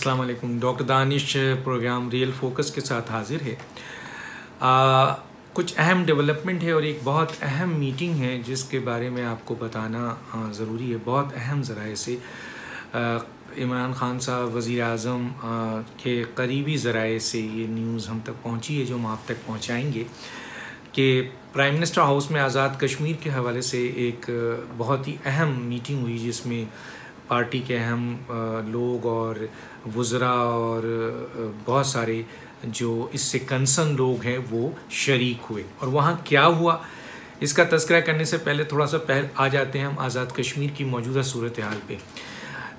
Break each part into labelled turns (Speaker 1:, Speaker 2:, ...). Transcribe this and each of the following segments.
Speaker 1: अस्सलाम वालेकुम। Doctor Danish programme real focus के साथ हाजिर है। कुछ अहम डेवलपमेंट है और एक बहुत अहम मीटिंग है जिसके बारे में आपको बताना ज़रूरी है। बहुत अहम ज़राए से इमरान खान साहब वज़ीर आज़म के करीबी ज़राए से ये न्यूज़ हम तक पहुंची है, जो हम आप तक पहुंचाएंगे कि प्राइम मिनिस्टर हाउस में आज़ाद कश्मीर के हवाले से एक बहुत ही अहम मीटिंग हुई, जिसमें पार्टी के अहम लोग और वज़रा और बहुत सारे जो इससे कंसर्न लोग हैं वो शरीक हुए। और वहाँ क्या हुआ इसका तज़किरा करने से पहले थोड़ा सा आ जाते हैं हम आज़ाद कश्मीर की मौजूदा सूरत हाल पे।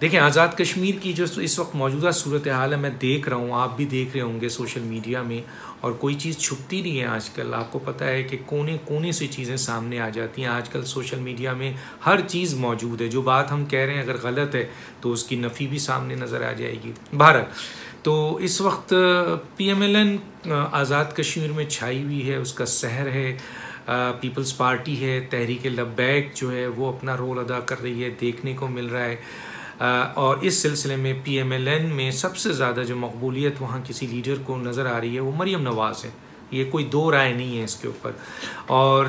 Speaker 1: देखें, आज़ाद कश्मीर की जो इस वक्त मौजूदा सूरत हाल है, मैं देख रहा हूँ, आप भी देख रहे होंगे सोशल मीडिया में, और कोई चीज़ छुपती नहीं है आजकल। आपको पता है कि कोने कोने से चीज़ें सामने आ जाती हैं। आजकल सोशल मीडिया में हर चीज़ मौजूद है। जो बात हम कह रहे हैं अगर गलत है तो उसकी नफ़ी भी सामने नज़र आ जाएगी। भारत तो इस वक्त PMLN आज़ाद कश्मीर में छाई हुई है, उसका सहर है। पीपल्स पार्टी है, तहरीक लब्बैक जो है वो अपना रोल अदा कर रही है, देखने को मिल रहा है। और इस सिलसिले में PMLN में सबसे ज़्यादा जो मकबूलियत वहाँ किसी लीडर को नज़र आ रही है वो मरीम नवाज़ है। ये कोई दो राय नहीं है इसके ऊपर। और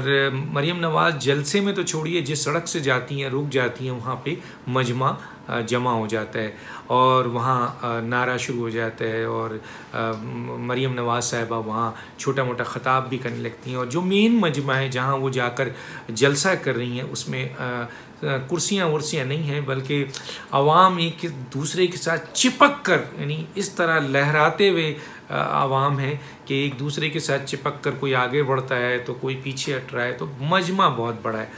Speaker 1: मरीम नवाज़ जलसे में तो छोड़िए, जिस सड़क से जाती हैं रुक जाती हैं वहाँ पे मजमा जमा हो जाता है और वहाँ नारा शुरू हो जाता है और मरीम नवाज़ साहिबा वहाँ छोटा मोटा ख़ताब भी करने लगती हैं। और जो मेन मजमा है जहाँ वो जाकर जलसा कर रही हैं उसमें कुर्सियाँ वर्सियाँ नहीं हैं, बल्कि आवाम एक दूसरे के साथ चिपक कर, यानी इस तरह लहराते हुए आवाम है कि एक दूसरे के साथ चिपक कर कोई आगे बढ़ता है तो कोई पीछे हट रहा है। तो मजमा बहुत बड़ा है,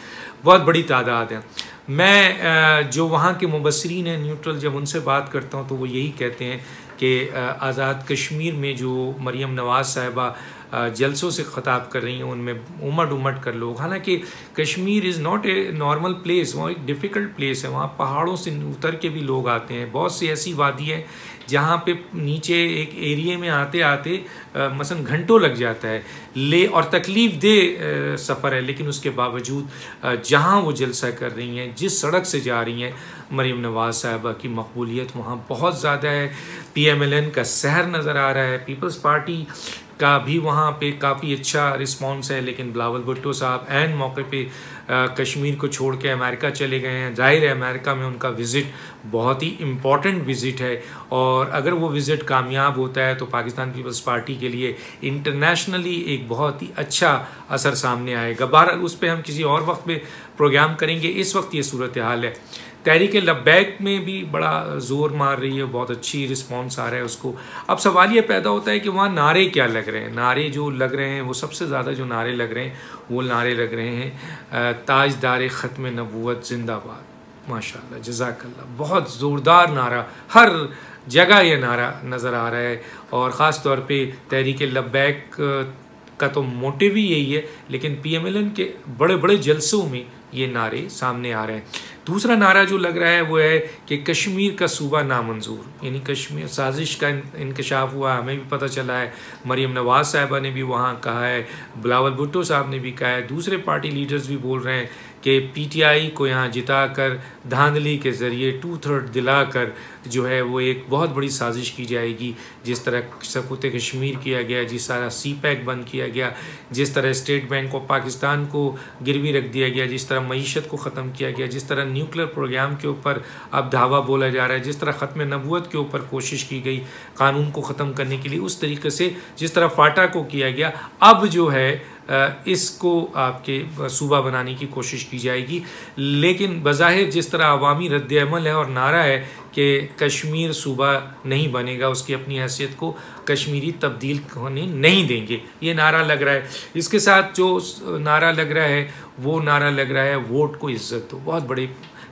Speaker 1: बहुत बड़ी तादाद है। मैं जो वहाँ के मुबस्सिरीन हैं न्यूट्रल, जब उनसे बात करता हूँ तो वो यही कहते हैं कि आज़ाद कश्मीर में जो मरीम नवाज़ साहिबा जलसों से ख़ताब कर रही हैं उनमें उमड़ उमड़ कर लोग, हालांकि Kashmir is not a normal place, वहाँ एक डिफ़िकल्ट प्लेस है। वहाँ पहाड़ों से उतर के भी लोग आते हैं। बहुत सी ऐसी वादी है जहाँ पे नीचे एक एरिया में आते आते मसलन घंटों लग जाता है, ले और तकलीफ़ दे सफ़र है, लेकिन उसके बावजूद जहाँ वो जलसा कर रही हैं, जिस सड़क से जा रही हैं, मरीम नवाज़ साहिबा की मकबूलियत वहाँ बहुत ज़्यादा है। PMLN का सहर नज़र आ रहा है। पीपल्स पार्टी का भी वहाँ पे काफ़ी अच्छा रिस्पॉन्स है, लेकिन बिलावल भुट्टो साहब ऐन मौके पे कश्मीर को छोड़ के अमेरिका चले गए हैं। जाहिर है अमेरिका में उनका विज़िट बहुत ही इम्पॉर्टेंट विज़िट है, और अगर वो विज़िट कामयाब होता है तो पाकिस्तान पीपल्स पार्टी के लिए इंटरनेशनली एक बहुत ही अच्छा असर सामने आएगा। बहरहाल उस पर हम किसी और वक्त में प्रोग्राम करेंगे। इस वक्त ये सूरत हाल है। तहरीक लब्बैक में भी बड़ा ज़ोर मार रही है, बहुत अच्छी रिस्पॉन्स आ रहा है उसको। अब सवाल ये पैदा होता है कि वहाँ नारे क्या लग रहे हैं। नारे जो लग रहे हैं वो सबसे ज़्यादा जो नारे लग रहे हैं वो नारे लग रहे हैं ताजदार ख़त्म नबूवत जिंदाबाद, माशाल्लाह, जज़ाकल्लाह। बहुत ज़ोरदार नारा, हर जगह ये नारा नज़र आ रहा है। और ख़ास तौर पे तहरीक लब्बैक का तो मोटिव ही यही है, लेकिन PMLN के बड़े बड़े जलसों में ये नारे सामने आ रहे हैं। दूसरा नारा जो लग रहा है वो है कि कश्मीर का सूबा नामंजूर, यानी कश्मीर साजिश का इंकशाफ हुआ। हमें भी पता चला है, मरीम नवाज़ साहिबा ने भी वहाँ कहा है, बिलावल भुट्टो साहब ने भी कहा है, दूसरे पार्टी लीडर्स भी बोल रहे हैं कि PTI को यहाँ जिता कर धांधली के ज़रिए 2/3 दिलाकर जो है वो एक बहुत बड़ी साजिश की जाएगी। जिस तरह सकूत कश्मीर किया गया, जिस तरह CPEC बंद किया गया, जिस तरह स्टेट बैंक ऑफ पाकिस्तान को गिरवी रख दिया गया, जिस तरह मईशत को ख़त्म किया गया, जिस तरह न्यूक्लियर प्रोग्राम के ऊपर अब धावा बोला जा रहा है, जिस तरह ख़त्म नबूवत के ऊपर कोशिश की गई कानून को ख़त्म करने के लिए, उस तरीके से जिस तरह फाटा को किया गया, अब जो है इसको आपके सूबा बनाने की कोशिश की जाएगी। लेकिन बज़ाहिर जिस तरह अवामी रद्द-ए-अमल है और नारा है कि कश्मीर सूबा नहीं बनेगा, उसकी अपनी हैसियत को कश्मीरी तब्दील होने नहीं देंगे, ये नारा लग रहा है। इसके साथ जो नारा लग रहा है वो नारा लग रहा है वोट को इज़्ज़त दो, बहुत बड़े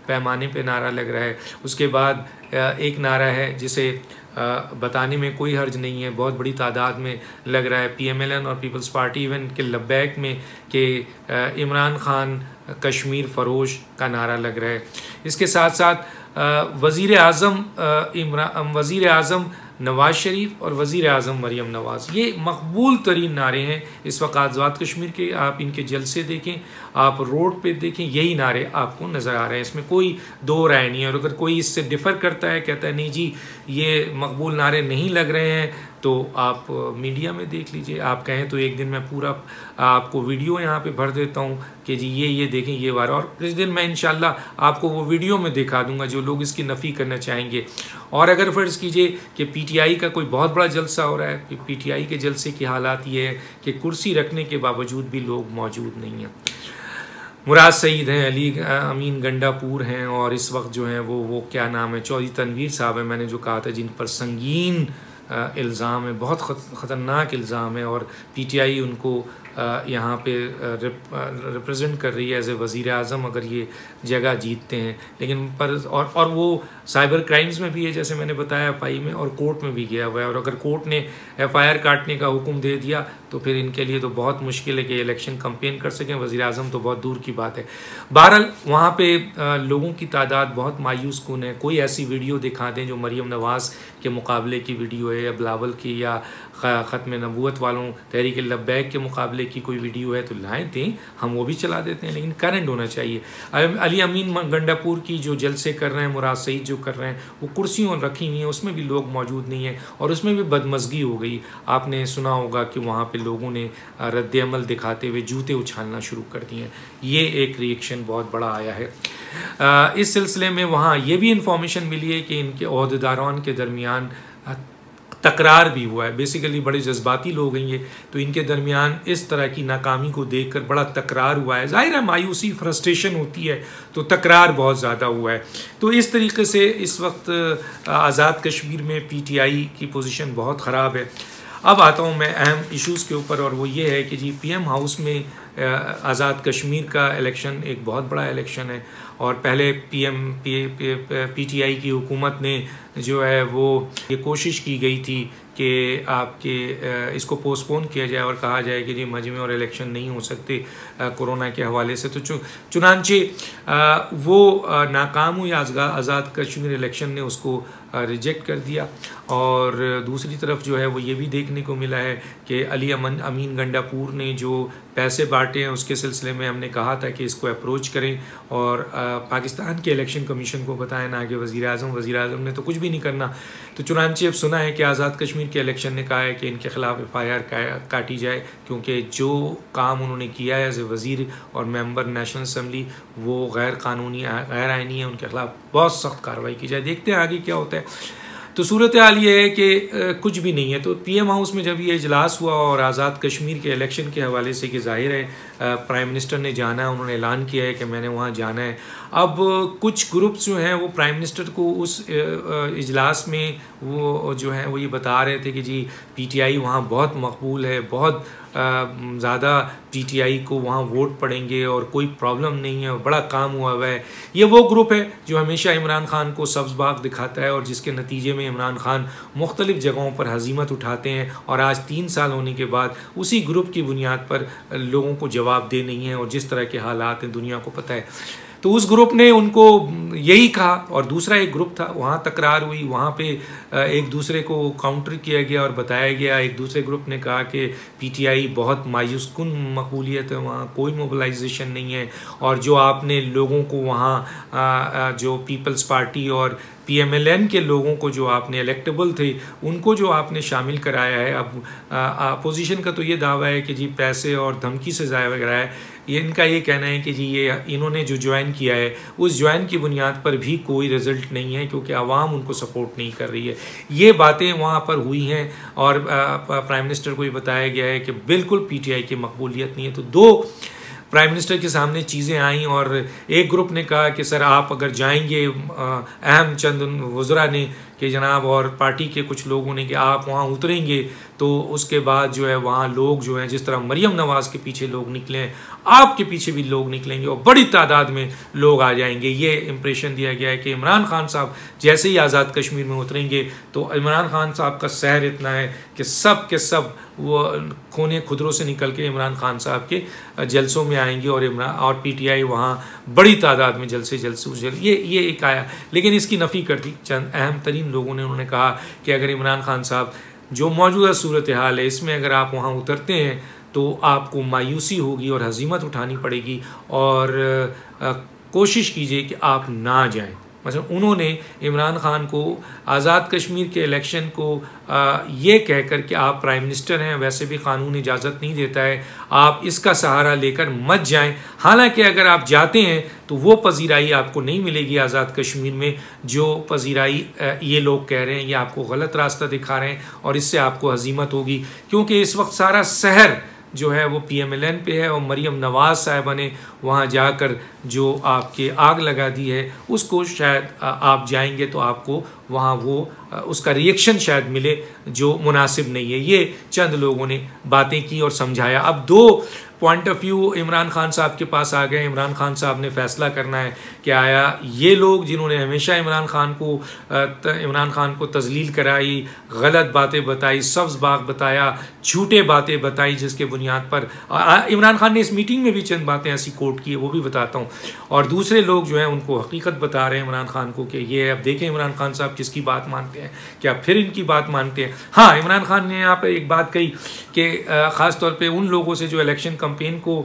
Speaker 1: पैमाने पे नारा लग रहा है। उसके बाद एक नारा है जिसे बताने में कोई हर्ज नहीं है, बहुत बड़ी तादाद में लग रहा है PMLN और पीपल्स पार्टी इवन के लब्बैक में कि इमरान खान कश्मीर फ़रोश का नारा लग रहा है। इसके साथ साथ वज़ीर आज़म नवाज़ शरीफ और वज़ीर आज़म मरीम नवाज़, ये मकबूल तरीन नारे हैं इस वक्त आज़ाद कश्मीर के। आप इनके जलसे देखें, आप रोड पे देखें, यही नारे आपको नज़र आ रहे हैं, इसमें कोई दो राय नहीं है। और अगर कोई इससे डिफ़र करता है, कहता है नहीं जी ये मकबूल नारे नहीं लग रहे हैं, तो आप मीडिया में देख लीजिए। आप कहें तो एक दिन मैं पूरा आपको वीडियो यहाँ पे भर देता हूँ कि जी ये देखें ये वाला, और इस दिन मैं इंशाल्लाह आपको वो वीडियो में दिखा दूंगा जो लोग इसकी नफ़ी करना चाहेंगे। और अगर फ़र्ज़ कीजिए कि पीटीआई का कोई बहुत बड़ा जलसा हो रहा है, कि पीटीआई के जलसे की हालात ये है कि कुर्सी रखने के बावजूद भी लोग मौजूद नहीं हैं। मुराद सईद हैं, अली अमीन गंडापुर हैं, और इस वक्त जो हैं वो क्या नाम है, चौधरी तनवीर साहब हैं, मैंने जो कहा था, जिन पर संगीन इल्ज़ाम है, बहुत ख़तरनाक इल्ज़ाम है, और पीटीआई उनको यहाँ पे रिप्रेजेंट कर रही है एज ए वज़ीर आज़म अगर ये जगह जीतते हैं। लेकिन पर और वो साइबर क्राइम्स में भी है, जैसे मैंने बताया एफआई में, और कोर्ट में भी गया हुआ है। और अगर कोर्ट ने एफआईआर काटने का हुक्म दे दिया तो फिर इनके लिए तो बहुत मुश्किल है कि इलेक्शन कैंपेन कर सकें, वज़ीर आज़म तो बहुत दूर की बात है। बहरहाल वहाँ पे लोगों की तादाद बहुत मायूस कुन है। कोई ऐसी वीडियो दिखा दें जो मरीम नवाज़ के मुकाबले की वीडियो है, या बिलावल की, या ख़त्म नबूवत वालों तहरीक लब्बैक के मुकाबले की कोई वीडियो है तो लाएँ दें, हम वो भी चला देते हैं, लेकिन करंट होना चाहिए। अली अमीन गंडापुर की जो जलसे कर रहे हैं, मुराद सईद जो कर रहे हैं, वो कुर्सियों रखी हुई हैं, उसमें भी लोग मौजूद नहीं हैं, और उसमें भी बदमज़गी हो गई। आपने सुना होगा कि वहाँ पे लोगों ने रद्द अमल दिखाते हुए जूते उछालना शुरू कर दिए हैं। ये एक रिएक्शन बहुत बड़ा आया है। इस सिलसिले में वहाँ ये भी इंफॉर्मेशन मिली है कि इनके ओहदेदारान के दरमियान तकरार भी हुआ है। बेसिकली बड़े जज्बाती लोग हैं ये, तो इनके दरमियान इस तरह की नाकामी को देखकर बड़ा तकरार हुआ है। ज़ाहिर है मायूसी, फ्रस्ट्रेशन होती है, तो तकरार बहुत ज़्यादा हुआ है। तो इस तरीके से इस वक्त आज़ाद कश्मीर में पीटीआई की पोजीशन बहुत ख़राब है। अब आता हूँ मैं अहम इश्यूज़ के ऊपर, और वो ये है कि जी पीएम हाउस में आज़ाद कश्मीर का इलेक्शन एक बहुत बड़ा इलेक्शन है, और पहले पीटीआई की हुकूमत ने जो है वो ये कोशिश की गई थी कि आपके इसको पोस्टपोन किया जाए और कहा जाए कि जी मजमे और इलेक्शन नहीं हो सकते कोरोना के हवाले से। तो चुनांचे वो नाकाम हुई, आज़ाद कश्मीर इलेक्शन ने उसको रिजेक्ट कर दिया। और दूसरी तरफ जो है वो ये भी देखने को मिला है कि अली अमीन गंडापुर ने जो पैसे बांटे हैं उसके सिलसिले में हमने कहा था कि इसको अप्रोच करें और पाकिस्तान के इलेक्शन कमीशन को बताएं, ना कि वज़ीर आज़म ने तो कुछ भी नहीं करना। तो चुनांचे अब सुना है कि आज़ाद कश्मीर के इलेक्शन ने कहा है कि इनके ख़िलाफ़ एफआईआर काटी जाए, क्योंकि जो काम उन्होंने किया है एज ए वज़ीर और मेंबर नेशनल असम्बली वो गैर कानूनी, गैर आइनी है, उनके ख़िलाफ़ बहुत सख्त कार्रवाई की जाए। देखते हैं आगे क्या होता है। तो सूरत हाल ये है कि कुछ भी नहीं है। तो पीएम हाउस में जब ये इजलास हुआ और आज़ाद कश्मीर के इलेक्शन के हवाले से कि जाहिर है प्राइम मिनिस्टर ने जाना है, उन्होंने ऐलान किया है कि मैंने वहाँ जाना है। अब कुछ ग्रुप्स जो हैं वो प्राइम मिनिस्टर को उस इजलास में वो जो है वो ये बता रहे थे कि जी पीटीआई वहाँ बहुत मकबूल है, बहुत ज़्यादा पीटीआई को वहाँ वोट पड़ेंगे और कोई प्रॉब्लम नहीं है, बड़ा काम हुआ है। ये वो ग्रुप है जो हमेशा इमरान खान को सब्ज़ बाग दिखाता है और जिसके नतीजे में इमरान खान मुख्तलिफ़ जगहों पर हज़ीमत उठाते हैं, और आज 3 साल होने के बाद उसी ग्रुप की बुनियाद पर लोगों को जवाब दे नहीं है। और जिस तरह के हालात हैं दुनिया को पता है, तो उस ग्रुप ने उनको यही कहा। और दूसरा एक ग्रुप था, वहाँ तकरार हुई, वहाँ पे एक दूसरे को काउंटर किया गया और बताया गया। एक दूसरे ग्रुप ने कहा कि पीटीआई बहुत मायूस कुन मकबूलियत है, वहाँ कोई मोबिलाइजेशन नहीं है, और जो आपने लोगों को वहाँ जो पीपल्स पार्टी और पीएमएलएन के लोगों को जो आपने इलेक्टेबल थे उनको जो आपने शामिल कराया है। अब अपोजिशन का तो ये दावा है कि जी पैसे और धमकी से ज़ाया वगैरह है। ये इनका ये कहना है कि जी ये इन्होंने जो ज्वाइन किया है उस ज्वाइन की बुनियाद पर भी कोई रिज़ल्ट नहीं है, क्योंकि आवाम उनको सपोर्ट नहीं कर रही है। ये बातें वहाँ पर हुई हैं और प्राइम मिनिस्टर को ये बताया गया है कि बिल्कुल पीटीआई की मकबूलियत नहीं है। तो 2 प्राइम मिनिस्टर के सामने चीज़ें आईं, और एक ग्रुप ने कहा कि सर आप अगर जाएंगे, अहम चंद वज़रा ने कि जनाब और पार्टी के कुछ लोगों ने कि आप वहाँ उतरेंगे तो उसके बाद जो है वहाँ लोग जो हैं, जिस तरह मरियम नवाज़ के पीछे लोग निकले हैं, आपके पीछे भी लोग निकलेंगे और बड़ी तादाद में लोग आ जाएंगे। ये इंप्रेशन दिया गया है कि इमरान खान साहब जैसे ही आज़ाद कश्मीर में उतरेंगे तो इमरान खान साहब का सहर इतना है कि सब के सब वो खूने खुदरों से निकल के इमरान खान साहब के जलसों में आएंगे और पीटीआई वहाँ बड़ी तादाद में जलसे ये एक आया। लेकिन इसकी नफ़ी कर दी चंद अहम तरीन लोगों ने। उन्होंने कहा कि अगर इमरान खान साहब जो मौजूदा सूरत हाल है इसमें अगर आप वहाँ उतरते हैं तो आपको मायूसी होगी और हज़ीमत उठानी पड़ेगी और कोशिश कीजिए कि आप ना जाएं। मतलब उन्होंने इमरान खान को आज़ाद कश्मीर के इलेक्शन को ये कहकर कि आप प्राइम मिनिस्टर हैं, वैसे भी कानून इजाज़त नहीं देता है, आप इसका सहारा लेकर मत जाएं। हालांकि अगर आप जाते हैं तो वो पजीराई आपको नहीं मिलेगी आज़ाद कश्मीर में जो पजीराई ये लोग कह रहे हैं। ये आपको गलत रास्ता दिखा रहे हैं और इससे आपको हज़ीमत होगी, क्योंकि इस वक्त सारा शहर जो है वो PMLN पे है और मरियम नवाज़ साहिबा ने वहाँ जाकर जो आपके आग लगा दी है उसको शायद आप जाएंगे तो आपको वहाँ वो उसका रिएक्शन शायद मिले जो मुनासिब नहीं है। ये चंद लोगों ने बातें की और समझाया। अब दो point of view Imran Khan साहब के पास आ गए। इमरान खान साहब ने फैसला करना है कि आया ये लोग जिन्होंने हमेशा इमरान खान को तजलील कराई, गलत बातें बताई, सब्ज़ बाग बताया, झूठे बातें बताई, जिसके बुनियाद पर इमरान खान ने इस मीटिंग में भी चंद बातें ऐसी कोट की है, वो भी बताता हूँ। और दूसरे लोग जो हैं उनको हकीकत बता रहे हैं इमरान खान को कि ये अब देखें इमरान खान साहब किसकी बात मानते हैं, क्या फिर इनकी बात मानते हैं। हाँ, इमरान खान ने यहाँ पर एक बात कही कि ख़ास तौर पे उन लोगों से जो इलेक्शन कैंपेन को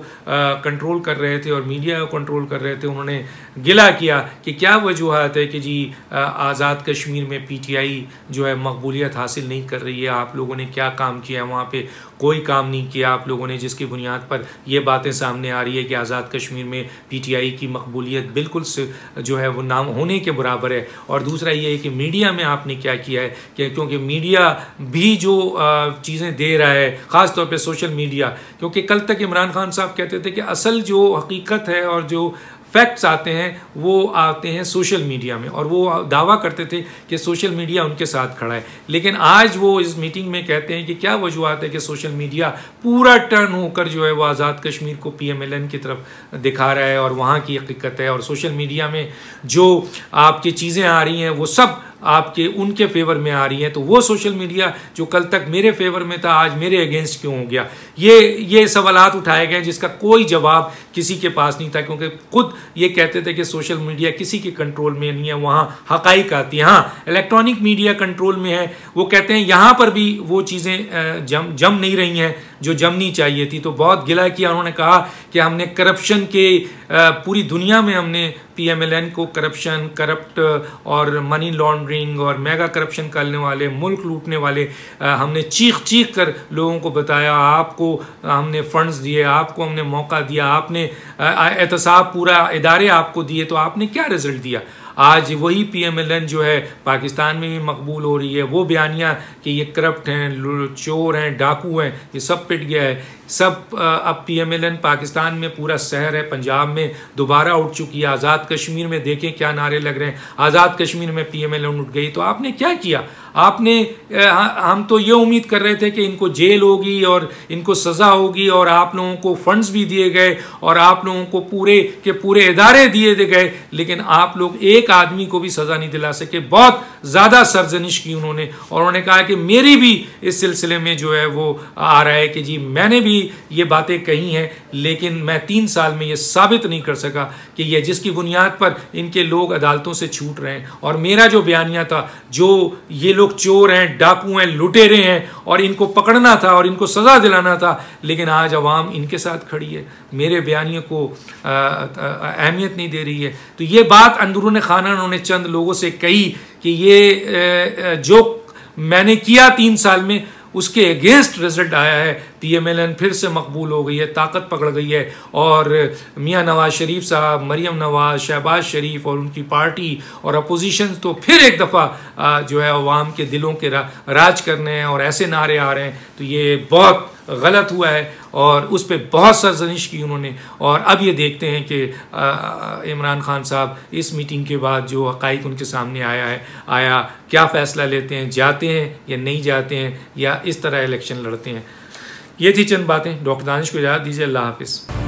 Speaker 1: कंट्रोल कर रहे थे और मीडिया को कंट्रोल कर रहे थे, उन्होंने गिला किया कि क्या वजूहत है कि जी आज़ाद कश्मीर में PTI जो है मकबूलियत हासिल नहीं कर रही है, आप लोगों ने क्या काम किया है, वहाँ पे कोई काम नहीं किया आप लोगों ने, जिसकी बुनियाद पर ये बातें सामने आ रही है कि आज़ाद कश्मीर में PTI की मकबूलियत बिल्कुल से जो है वो नाम होने के बराबर है। और दूसरा ये है कि मीडिया में आपने क्या किया है, कि क्योंकि मीडिया भी जो चीज़ें दे रहा है, ख़ास तौर पे सोशल मीडिया, क्योंकि कल तक इमरान खान साहब कहते थे कि असल जो हकीकत है और जो फैक्ट्स आते हैं वो आते हैं सोशल मीडिया में, और वो दावा करते थे कि सोशल मीडिया उनके साथ खड़ा है। लेकिन आज वो इस मीटिंग में कहते हैं कि क्या वजूहत है कि सोशल मीडिया पूरा टर्न होकर जो है वो आज़ाद कश्मीर को PMLN की तरफ दिखा रहा है और वहाँ की हकीकत है, और सोशल मीडिया में जो आपकी चीज़ें आ रही हैं वो सब आपके उनके फेवर में आ रही हैं। तो वो सोशल मीडिया जो कल तक मेरे फेवर में था आज मेरे अगेंस्ट क्यों हो गया, ये सवालात उठाए गए जिसका कोई जवाब किसी के पास नहीं था, क्योंकि खुद ये कहते थे कि सोशल मीडिया किसी के कंट्रोल में नहीं है, वहाँ हकाइक आती है। हाँ, इलेक्ट्रॉनिक मीडिया कंट्रोल में है। वो कहते हैं यहाँ पर भी वो चीज़ें जम नहीं रही हैं जो जमनी चाहिए थी। तो बहुत गिला किया, उन्होंने कहा कि हमने करप्शन के पूरी दुनिया में हमने PMLN को करप्ट और मनी लॉन्ड्रिंग और मेगा करप्शन करने वाले, मुल्क लूटने वाले, हमने चीख कर लोगों को बताया, आपको हमने फंड्स दिए, आपको हमने मौका दिया, आपने एहतसाब पूरा इदारे आपको दिए, तो आपने क्या रिजल्ट दिया। आज वही PMLN जो है पाकिस्तान में भी मकबूल हो रही है। वो बयानियाँ कि ये करप्ट हैं, चोर हैं, डाकू हैं, ये सब पिट गया है। सब अब PMLN पाकिस्तान में पूरा शहर है, पंजाब में दोबारा उठ चुकी है। आज़ाद कश्मीर में देखें क्या नारे लग रहे हैं, आज़ाद कश्मीर में PMLN उठ गई। तो आपने क्या किया, आपने हम तो ये उम्मीद कर रहे थे कि इनको जेल होगी और इनको सज़ा होगी और आप लोगों को फंड्स भी दिए गए और आप लोगों को पूरे के पूरे इदारे दिए गए, लेकिन आप लोग एक आदमी को भी सज़ा नहीं दिला सके। बहुत ज़्यादा सरजनिश की उन्होंने, और उन्होंने कहा कि मेरी भी इस सिलसिले में जो है वो आ रहा है कि जी मैंने भी ये बातें कही हैं, लेकिन मैं 3 साल में ये साबित नहीं कर सका कि ये जिसकी बुनियाद पर इनके लोग अदालतों से छूट रहे हैं। और मेरा जो बयानिया था, जो ये लोग चोर हैं, डाकू हैं, लुटेरे हैं और इनको पकड़ना था और इनको सज़ा दिलाना था, लेकिन आज अवाम इनके साथ खड़ी है, मेरे बयानियों को अहमियत नहीं दे रही है। तो ये बात अंदरूनी खाना उन्होंने चंद लोगों से कही कि ये जो मैंने किया 3 साल में उसके अगेंस्ट रिजल्ट आया है। PMLN फिर से मकबूल हो गई है, ताकत पकड़ गई है, और मियां नवाज शरीफ साहब, मरियम नवाज, शहबाज शरीफ और उनकी पार्टी और अपोजिशन तो फिर एक दफ़ा जो है अवाम के दिलों के राज करने हैं और ऐसे नारे आ रहे हैं। तो ये बहुत गलत हुआ है और उस पर बहुत सरजनिश की उन्होंने। और अब ये देखते हैं कि इमरान खान साहब इस मीटिंग के बाद जो हक़ाइक़ उनके सामने आया क्या फ़ैसला लेते हैं, जाते हैं या नहीं जाते हैं या इस तरह इलेक्शन लड़ते हैं। ये थी चंद बातें। डॉक्टर दानिश को इजाज़त दीजिए। अल्लाह हाफ़िज़।